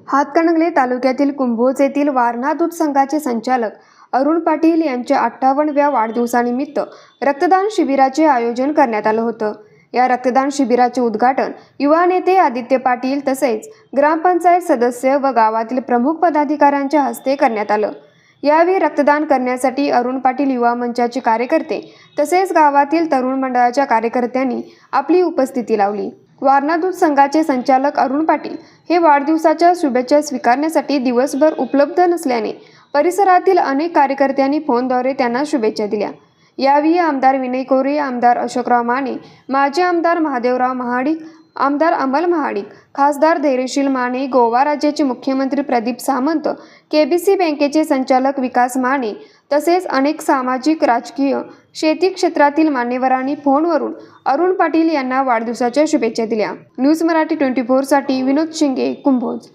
हातकणंगले तालुक्यातील कुंभोज येथील वारणा दूध संघाचे संचालक अरुण पाटील यांच्या 58व्या वाढदिवसानिमित्त रक्तदान शिबिराचे आयोजन करण्यात आलं होतं। या रक्तदान शिबिराचे उद्घाटन युवा नेते आदित्य पाटील तसेच ग्रामपंचायत सदस्य व गावातील प्रमुख पदाधिकाऱ्यांच्या हस्ते करण्यात आलं। यावेळी रक्तदान करण्यासाठी अरुण पाटील युवा मंचाचे कार्यकर्ते तसेच गावातील तरुण मंडळाच्या कार्यकर्त्यांनी आपली उपस्थिती लावली। वारणा दूध संघाचे संचालक अरुण पाटील हे वाढदिवसाच्या शुभेच्छा स्वीकारण्यासाठी दिवसभर उपलब्ध नसल्याने परिसरातील अनेक कार्यकर्त्यांनी फोनद्वारे त्यांना शुभेच्छा दिल्या। यावेळी आमदार विनय कोरे, आमदार अशोकराव माने, माजी आमदार महादेवराव महाडिक, आमदार अमल महाडिक, खासदार धैर्यशील माने, गोवा राज्याचे मुख्यमंत्री प्रदीप सावंत, केबीसी बँकेचे संचालक विकास माने तसेच अनेक सामाजिक, राजकीय, शेती क्षेत्रातील मान्यवरांनी फोनवरून अरुण पाटील यांना वाढदिवसाच्या शुभेच्छा दिल्या। न्यूज मराठी 24 साठी विनोद शिंगे, कुंभोज।